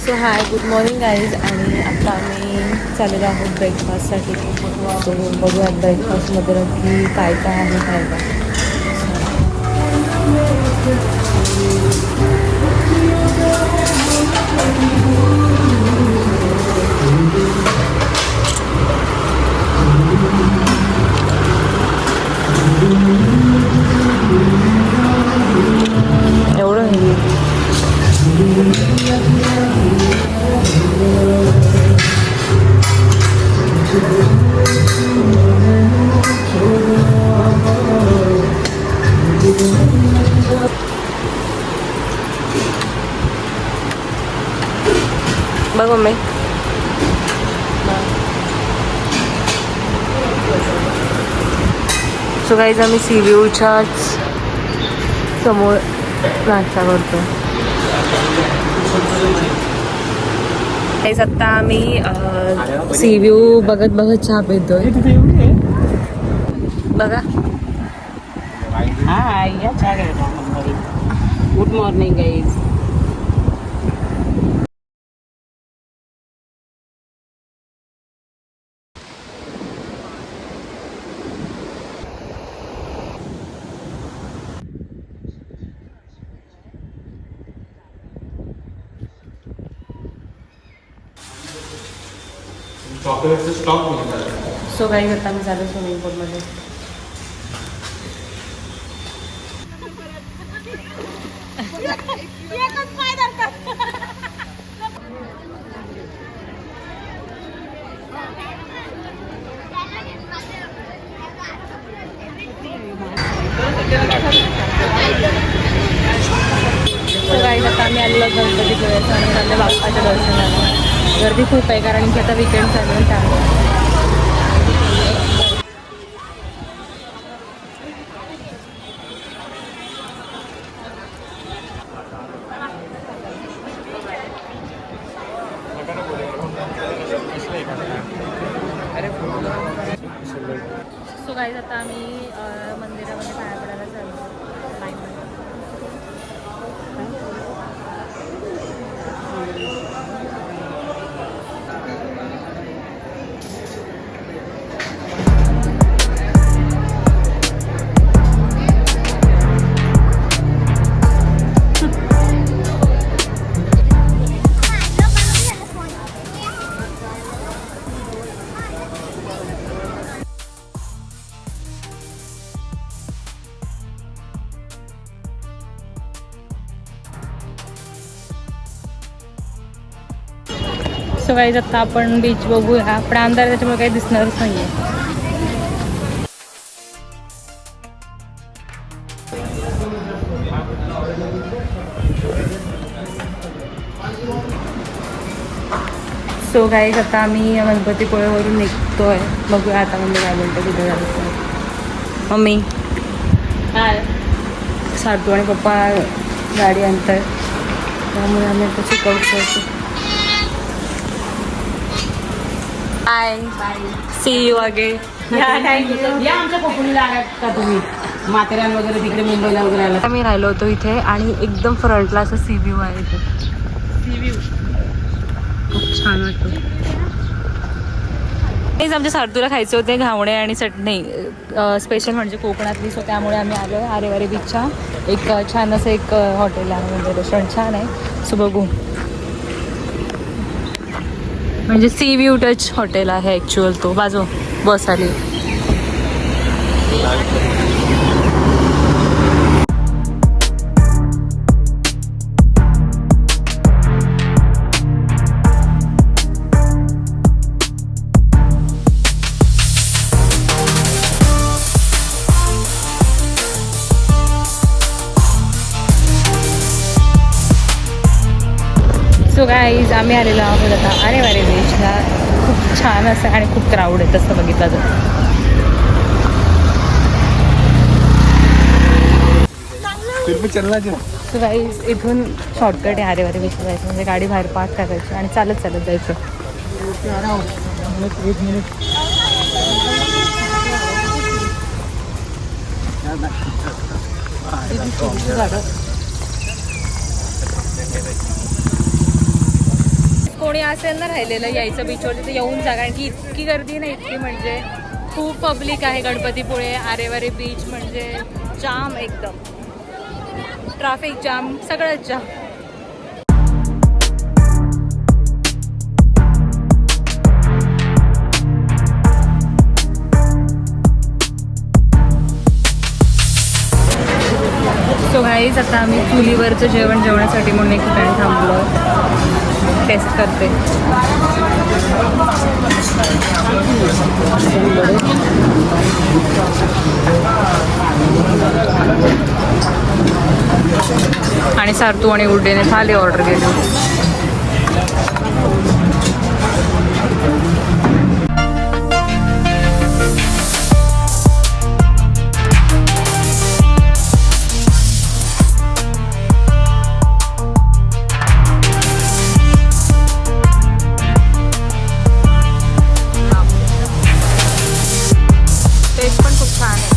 So hi good morning guys. आणि आता आम्ही चाललेलो आहोत ब्रेकफास्टसाठी. सो बघूया ब्रेकफास्टमध्ये नक्की काय काय आहे खायला. एवढं हे बघ मम्मी. सो गाईज आम्ही सी व्ह्यूच्याच समोर नाश्ता करतो. आत्ता आम्ही सी व्ह्यू बघत बघत चहा पितोय. बघा. हाय या चहा घ्यायला. Good morning guys. सो काही करता आम्ही झालो स्विमिंग पूलमध्ये. सो काही आता आम्ही आलेलो गणपतीपुळ्याचं आणि चाललं बाप्पाच्या दर्शनाला. गर्दी खूप आहे कारण की आता वीकेंड चालू आहे त्यामुळे. सो गाईज आता आम्ही मंदिरामध्ये पाया पडायला चाललो. सो गाईज आता आपण बीच बघूया पण अंधार त्याच्यामुळे काही दिसणारच नाही आहे. सो गाईज आता आम्ही गणपतीपुळेवरून निघतोय. बघूया आता म्हणजे काय म्हणतो तिथे जायचं. मम्मी हाय. सातू आणि पप्पा गाडी आणतात त्यामुळे आम्ही आता check out. Bye see you again. Thank you. या आमच्या कोकणीला आलात का तुम्ही? माथेरान वगैरे तिकडे मुंबईला वगैरे आला. आम्ही राहिलो होतो इथे आणि एकदम फ्रंटला असं सी व्ह्यू आहे इथे. सी व्ह्यू खूप छान वाटतं. तेच आमच्या सारतूला खायचे होते घावणे आणि चटणी स्पेशल म्हणजे कोकणातली. सो त्यामुळे आम्ही आलो आहे आरेवारे बीचच्या एक छान असं एक हॉटेल आहे म्हणजे रेस्टॉरंट छान आहे. सो बघू म्हणजे सी व्ह्यू टच हॉटेल आहे ॲक्च्युअल. तो बाजू बस आली. सो गाईज आम्ही आलेलो आहोत आता आरेवारे बीचला. खूप छान असं आणि खूप क्राऊड आहे तसं बघितलं तर. सो गाईज इथून शॉर्टकट आहे आरेवारे बीचला जायचं म्हणजे गाडी बाहेर पार्क करायची आणि चालत चालत जायचं. कोणी असेल ना राहिलेलं यायचं बीचवरती तर येऊन जा, कारण की इतकी गर्दी नाही, इतकी म्हणजे खूप पब्लिक आहे. गणपतीपुळे आरेवारे बीच म्हणजे जाम, एकदम ट्रॅफिक जाम, सगळंच जाम. सो गाईज आता आम्ही चुलीवरचं जेवण जेवण्यासाठी म्हणून एक ठिकाणी थांबलो. टेस्ट करते. आणि सारतू आणि उड्डेने थाली ऑर्डर केली. टेस्ट पण खूप छान आहे.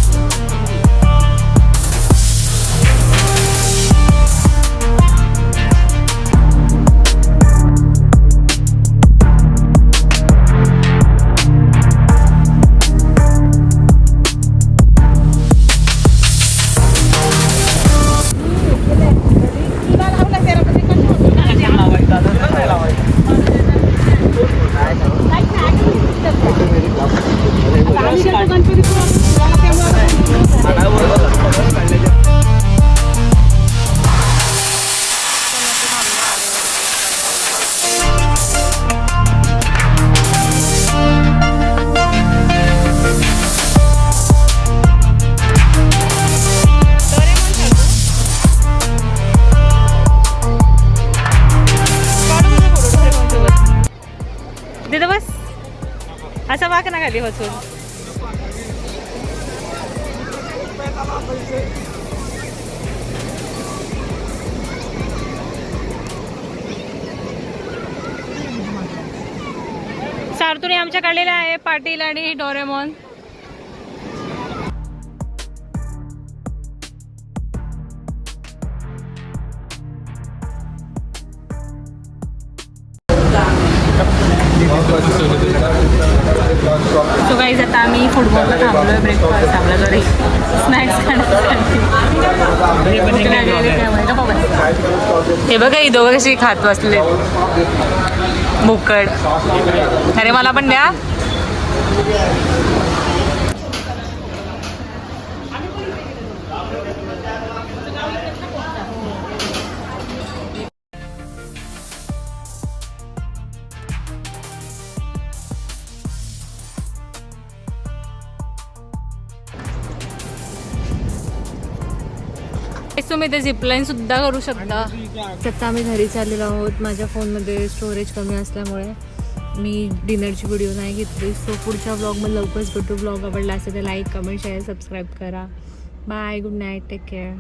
तिथं बस असा वाक ना खाली बसून. सारतूने आमच्या काढलेला आहे पाटील आणि डोरेमॉन. सो गाईज आता आम्ही फुटबॉलला थांबलोय. ब्रेकफास्ट आपल्या घरी स्नॅक्स खाण्यासाठी. हे बघा ही दोघं कशी खात बसले भुक्कड. अरे मला पण द्या. तुम्ही ते झिपलाईन सुद्धा करू शकता. आता आम्ही घरी चाललेलो आहोत. माझ्या फोनमध्ये स्टोरेज कमी असल्यामुळे मी डिनरची व्हिडिओ नाही घेतली. सो पुढच्या ब्लॉगमध्ये लवकरच भेटू. ब्लॉग आवडला असेल तर लाईक, कमेंट, शेअर, सबस्क्राईब करा. Bye, good night, take care.